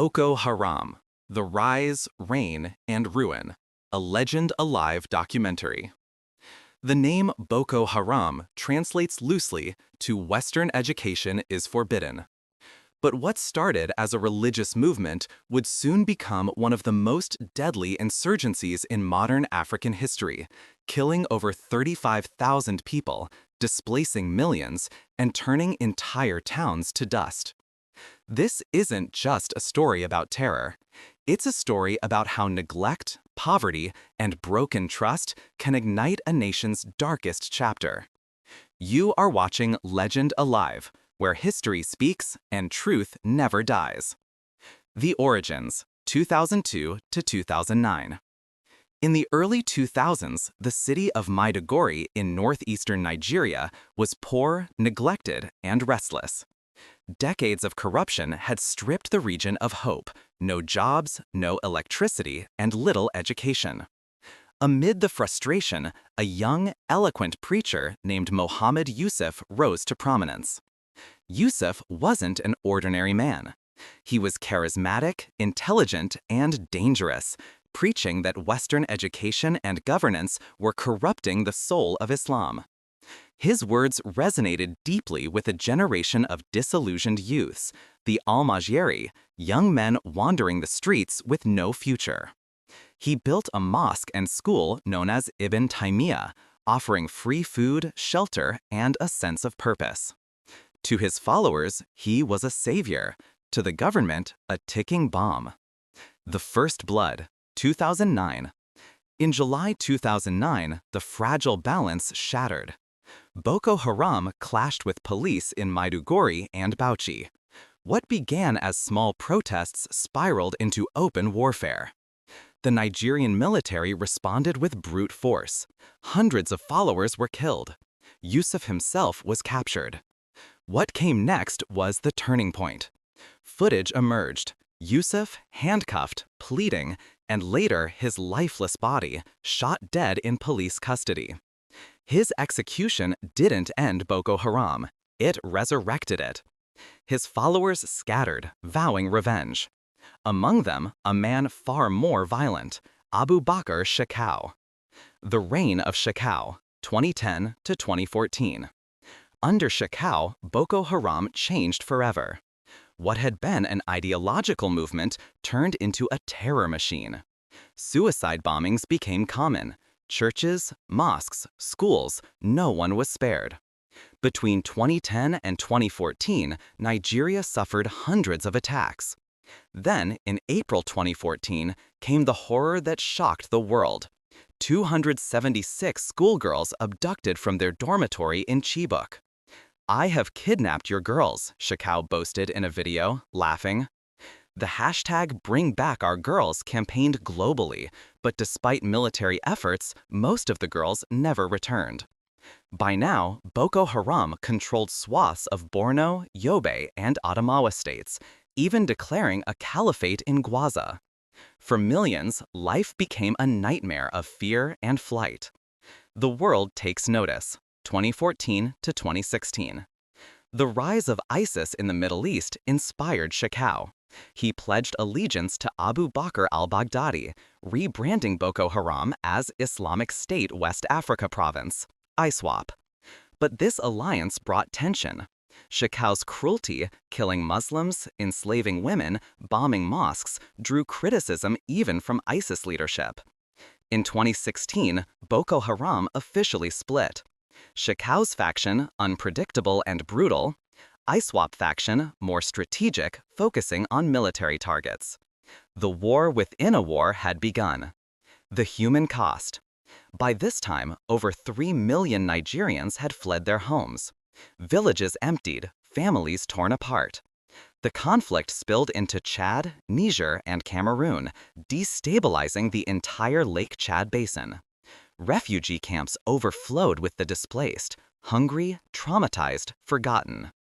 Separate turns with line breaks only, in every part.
Boko Haram, The Rise, Reign, and Ruin, a Legend Alive documentary. The name Boko Haram translates loosely to Western education is forbidden. But what started as a religious movement would soon become one of the most deadly insurgencies in modern African history, killing over 35,000 people, displacing millions, and turning entire towns to dust. This isn't just a story about terror. It's a story about how neglect, poverty, and broken trust can ignite a nation's darkest chapter. You are watching Legend Alive, where history speaks and truth never dies. The Origins, 2002 to 2009. In the early 2000s, the city of Maiduguri in northeastern Nigeria was poor, neglected, and restless. Decades of corruption had stripped the region of hope: no jobs, no electricity, and little education. Amid the frustration, a young, eloquent preacher named Mohammed Yusuf rose to prominence. Yusuf wasn't an ordinary man. He was charismatic, intelligent, and dangerous, preaching that Western education and governance were corrupting the soul of Islam. His words resonated deeply with a generation of disillusioned youths, the Almajiri, young men wandering the streets with no future. He built a mosque and school known as Ibn Taymiyyah, offering free food, shelter, and a sense of purpose. To his followers, he was a savior. To the government, a ticking bomb. The First Blood, 2009. In July 2009, the fragile balance shattered. Boko Haram clashed with police in Maiduguri and Bauchi. What began as small protests spiraled into open warfare. The Nigerian military responded with brute force. Hundreds of followers were killed. Yusuf himself was captured. What came next was the turning point. Footage emerged. Yusuf, handcuffed, pleading, and later his lifeless body, shot dead in police custody. His execution didn't end Boko Haram. It resurrected it. His followers scattered, vowing revenge. Among them, a man far more violent, Abubakar Shekau. The Reign of Shekau, 2010 to 2014. Under Shekau, Boko Haram changed forever. What had been an ideological movement turned into a terror machine. Suicide bombings became common. Churches, mosques, schools, no one was spared. Between 2010 and 2014, Nigeria suffered hundreds of attacks. Then, in April 2014, came the horror that shocked the world. 276 schoolgirls abducted from their dormitory in Chibok. "I have kidnapped your girls," Shekau boasted in a video, laughing. The hashtag #BringBackOurGirls campaigned globally, but despite military efforts, most of the girls never returned. By now, Boko Haram controlled swaths of Borno, Yobe, and Adamawa states, even declaring a caliphate in Gwaza. For millions, life became a nightmare of fear and flight. The world takes notice, 2014 to 2016. The rise of ISIS in the Middle East inspired Shekau. He pledged allegiance to Abu Bakr al-Baghdadi, rebranding Boko Haram as Islamic State West Africa Province, ISWAP. But this alliance brought tension. Shekau's cruelty, killing Muslims, enslaving women, bombing mosques, drew criticism even from ISIS leadership. In 2016, Boko Haram officially split. Shekau's faction, unpredictable and brutal. ISWAP faction, more strategic, focusing on military targets. The war within a war had begun. The human cost. By this time, over 3 million Nigerians had fled their homes. Villages emptied, families torn apart. The conflict spilled into Chad, Niger, and Cameroon, destabilizing the entire Lake Chad basin. Refugee camps overflowed with the displaced, hungry, traumatized, forgotten.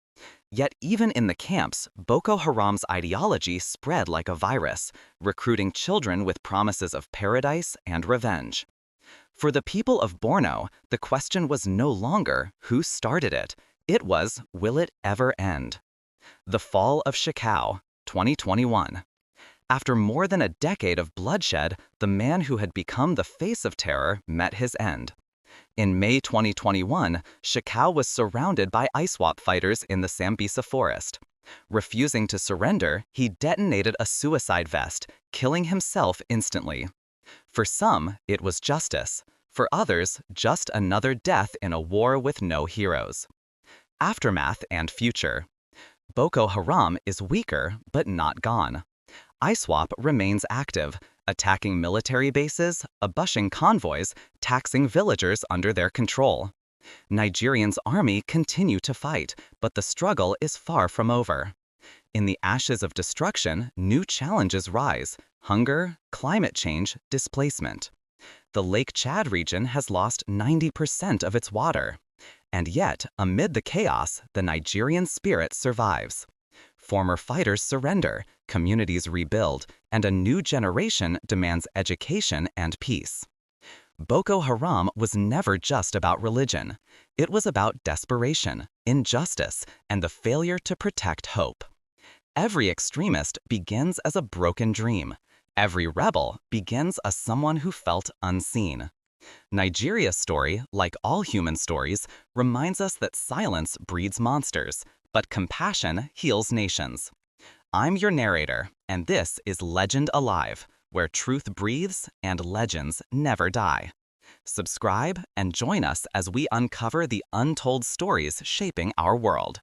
Yet even in the camps, Boko Haram's ideology spread like a virus, recruiting children with promises of paradise and revenge. For the people of Borno, the question was no longer who started it. It was, will it ever end? The Fall of Shekau, 2021. After more than a decade of bloodshed, the man who had become the face of terror met his end. In May 2021, Shekau was surrounded by ISWAP fighters in the Sambisa forest. Refusing to surrender, he detonated a suicide vest, killing himself instantly. For some, it was justice. For others, just another death in a war with no heroes. Aftermath and future. Boko Haram is weaker, but not gone. ISWAP remains active, attacking military bases, ambushing convoys, taxing villagers under their control. Nigeria's army continue to fight, but the struggle is far from over. In the ashes of destruction, new challenges rise: hunger, climate change, displacement. The Lake Chad region has lost 90% of its water. And yet, amid the chaos, the Nigerian spirit survives. Former fighters surrender, communities rebuild, and a new generation demands education and peace. Boko Haram was never just about religion. It was about desperation, injustice, and the failure to protect hope. Every extremist begins as a broken dream. Every rebel begins as someone who felt unseen. Nigeria's story, like all human stories, reminds us that silence breeds monsters, but compassion heals nations. I'm your narrator, and this is Legend Alive, where truth breathes and legends never die. Subscribe and join us as we uncover the untold stories shaping our world.